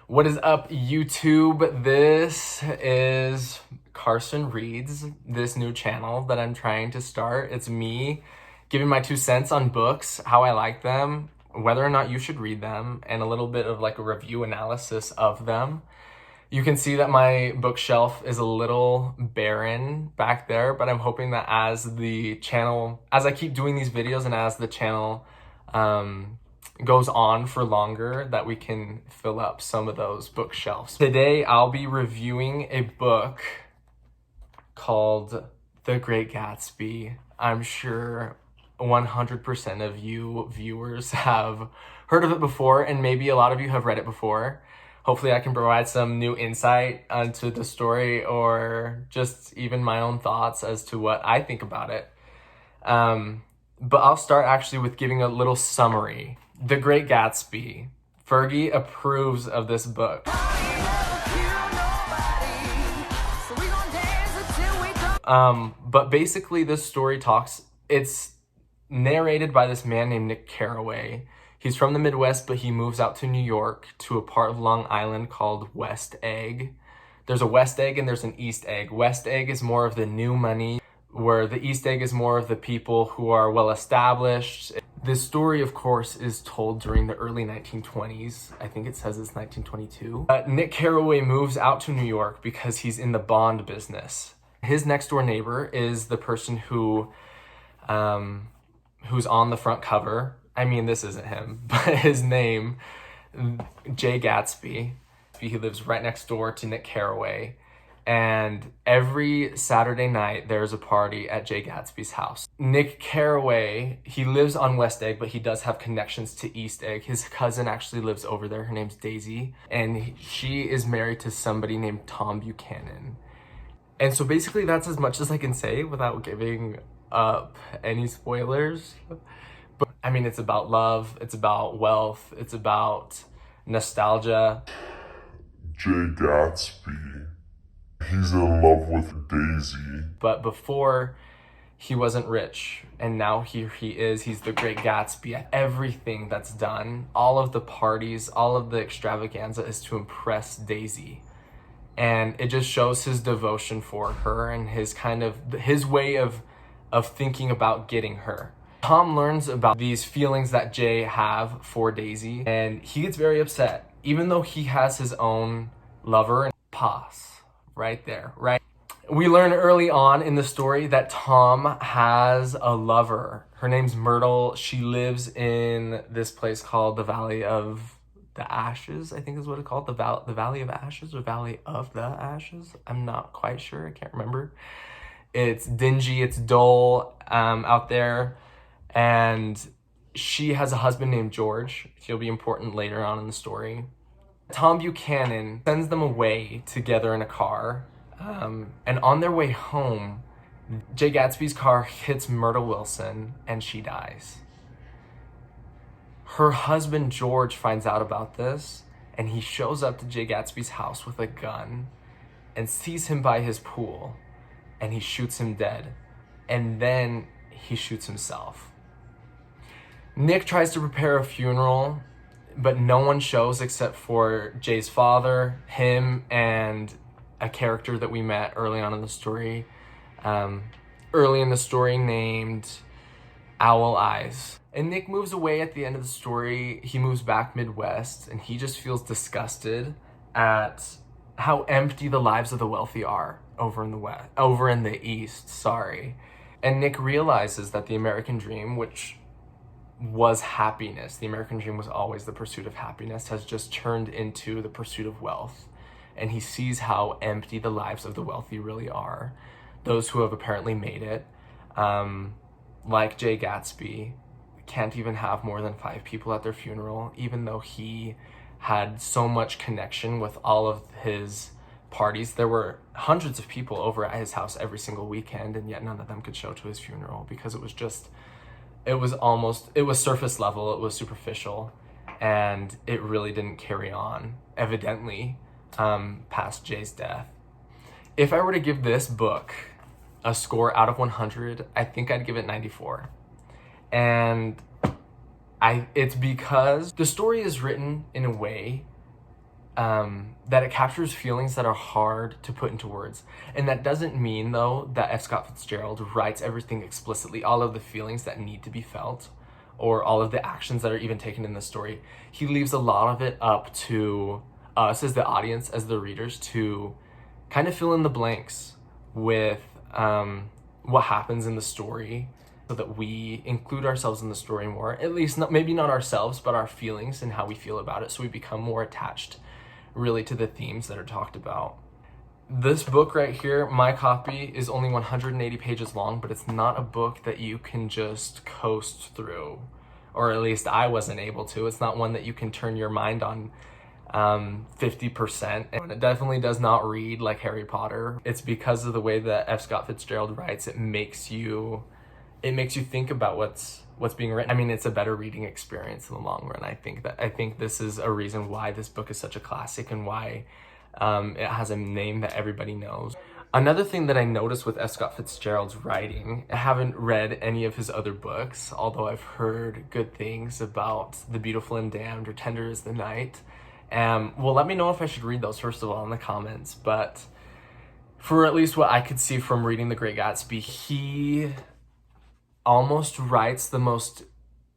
What is up, YouTube? This is Carson Reads, this new channel that I'm trying to start. It's me giving my 2 cents on books, how I like them, whether or not you should read them, and a little bit of like a review analysis of them. You can see that my bookshelf is a little barren back there, but I'm hoping that as I keep doing these videos and as the channel goes on for longer, that we can fill up some of those bookshelves. Today, I'll be reviewing a book called The Great Gatsby. I'm sure 100% of you viewers have heard of it before, and maybe a lot of you have read it before. Hopefully I can provide some new insight onto the story or just even my own thoughts as to what I think about it. But I'll start actually with giving a little summary. The Great Gatsby. Fergie approves of this book. But basically this story it's narrated by this man named Nick Carraway. He's from the Midwest, but he moves out to New York to a part of Long Island called West Egg. There's a West Egg and there's an East Egg. West Egg is more of the new money, where the East Egg is more of the people who are well established. This story, of course, is told during the early 1920s. I think it says it's 1922. Nick Carraway moves out to New York because he's in the bond business. His next door neighbor is the person who's on the front cover. I mean, this isn't him, but his name, Jay Gatsby. He lives right next door to Nick Carraway. And every Saturday night, there's a party at Jay Gatsby's house. Nick Carraway, he lives on West Egg, but he does have connections to East Egg. His cousin actually lives over there. Her name's Daisy. And she is married to somebody named Tom Buchanan. And so basically that's as much as I can say without giving up any spoilers. But I mean, it's about love, it's about wealth, it's about nostalgia. Jay Gatsby, he's in love with Daisy. But before, he wasn't rich, and now here he is. He's the Great Gatsby. Everything that's done, all of the parties, all of the extravaganza is to impress Daisy. And it just shows his devotion for her and his way of thinking about getting her. Tom learns about these feelings that Jay have for Daisy, and he gets very upset, even though he has his own lover. Pause right there, right? We learn early on in the story that Tom has a lover. Her name's Myrtle. She lives in this place called the Valley of the Ashes, I think is what it's called. The Valley of Ashes or Valley of the Ashes? I'm not quite sure. I can't remember. It's dingy. It's dull out there. And she has a husband named George. He'll be important later on in the story. Tom Buchanan sends them away together in a car. And on their way home, Jay Gatsby's car hits Myrtle Wilson and she dies. Her husband George finds out about this and he shows up to Jay Gatsby's house with a gun and sees him by his pool and he shoots him dead. And then he shoots himself. Nick tries to prepare a funeral, but no one shows except for Jay's father, him, and a character that we met early on in the story. Named Owl Eyes. And Nick moves away at the end of the story. He moves back Midwest, and he just feels disgusted at how empty the lives of the wealthy are over in the East, sorry. And Nick realizes that the American dream, which was happiness, the American dream was always the pursuit of happiness, has just turned into the pursuit of wealth. And he sees how empty the lives of the wealthy really are. Those who have apparently made it, like Jay Gatsby, can't even have more than 5 people at their funeral, even though he had so much connection with all of his parties. There were hundreds of people over at his house every single weekend, and yet none of them could show to his funeral because it was surface level, it was superficial, and it really didn't carry on, evidently, past Jay's death. If I were to give this book a score out of 100, I think I'd give it 94. And it's because the story is written in a way that it captures feelings that are hard to put into words. And that doesn't mean, though, that F. Scott Fitzgerald writes everything explicitly, all of the feelings that need to be felt, or all of the actions that are even taken in the story. He leaves a lot of it up to us as the audience, as the readers, to kind of fill in the blanks with what happens in the story, so that we include ourselves in the story more, at least maybe not ourselves, but our feelings and how we feel about it, so we become more attached really to the themes that are talked about. This book right here, my copy, is only 180 pages long, but it's not a book that you can just coast through, or at least I wasn't able to. It's not one that you can turn your mind on 50%, and it definitely does not read like Harry Potter. It's because of the way that F. Scott Fitzgerald writes. It makes you think about what's being written. I mean, it's a better reading experience in the long run. I think this is a reason why this book is such a classic, and why it has a name that everybody knows. Another thing that I noticed with F. Scott Fitzgerald's writing, I haven't read any of his other books, although I've heard good things about The Beautiful and Damned or Tender as the Night. Well, let me know if I should read those, first of all, in the comments. But for at least what I could see from reading The Great Gatsby, he almost writes the most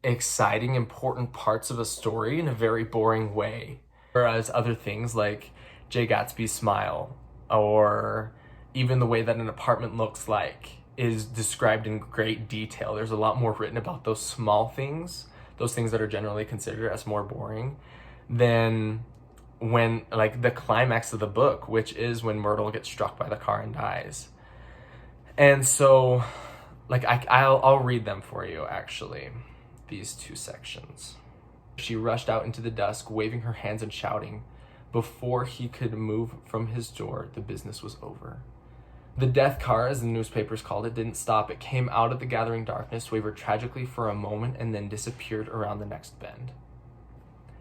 exciting, important parts of a story in a very boring way. Whereas other things like Jay Gatsby's smile, or even the way that an apartment looks like, is described in great detail. There's a lot more written about those small things, those things that are generally considered as more boring, than when, like, the climax of the book, which is when Myrtle gets struck by the car and dies. And so, like, I'll read them for you, actually, these two sections. She rushed out into the dusk, waving her hands and shouting. Before he could move from his door, the business was over. The death car, as the newspapers called it, didn't stop. It came out of the gathering darkness, wavered tragically for a moment, and then disappeared around the next bend.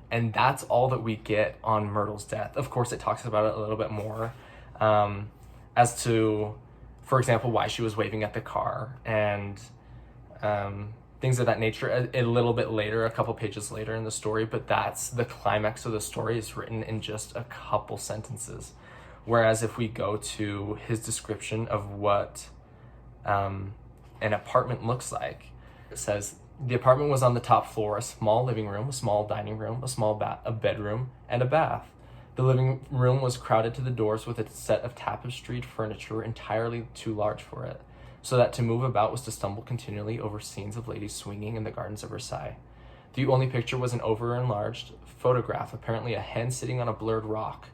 And that's all that we get on Myrtle's death. Of course, it talks about it a little bit more, as to, for example, why she was waving at the car, and things of that nature a little bit later, a couple pages later in the story. But that's the climax of the story, is written in just a couple sentences. Whereas if we go to his description of what an apartment looks like, it says, the apartment was on the top floor, a small living room, a small dining room, a bedroom, and a bath. The living room was crowded to the doors with a set of tapestried furniture entirely too large for it, so that to move about was to stumble continually over scenes of ladies swinging in the gardens of Versailles. The only picture was an over-enlarged photograph, apparently a hen sitting on a blurred rock.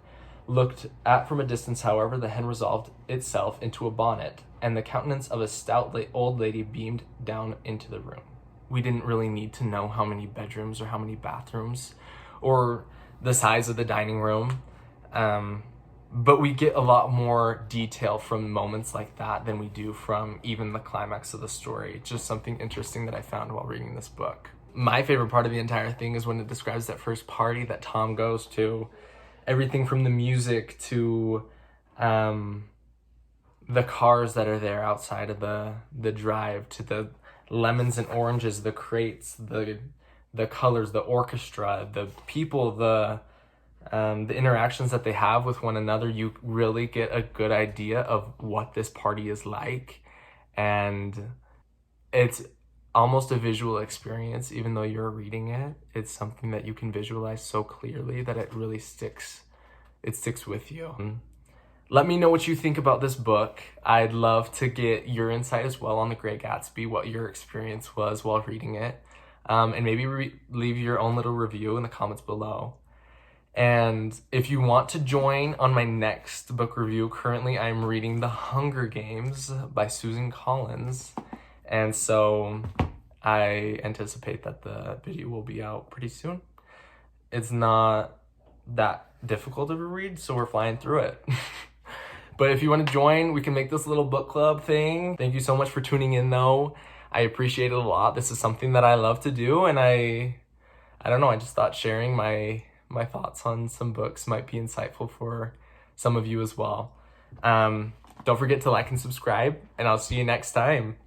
Looked at from a distance, however, the hen resolved itself into a bonnet, and the countenance of a stout old lady beamed down into the room. We didn't really need to know how many bedrooms or how many bathrooms or the size of the dining room, but we get a lot more detail from moments like that than we do from even the climax of the story. Just something interesting that I found while reading this book. My favorite part of the entire thing is when it describes that first party that Tom goes to. Everything from the music to the cars that are there outside of the drive, to the lemons and oranges, the crates, the colors, the orchestra, the people, the interactions that they have with one another. You really get a good idea of what this party is like, and it's almost a visual experience. Even though you're reading it, it's something that you can visualize so clearly that it really sticks with you. Let me know what you think about this book. I'd love to get your insight as well on The Great Gatsby, what your experience was while reading it, and maybe leave your own little review in the comments below. And if you want to join on my next book review, currently I'm reading The Hunger Games by Susan Collins, and so I anticipate that the video will be out pretty soon. It's not that difficult of a read, so we're flying through it. But if you want to join, we can make this little book club thing. Thank you so much for tuning in, though. I appreciate it a lot. This is something that I love to do, and I don't know, I just thought sharing my thoughts on some books might be insightful for some of you as well. Don't forget to like and subscribe, and I'll see you next time.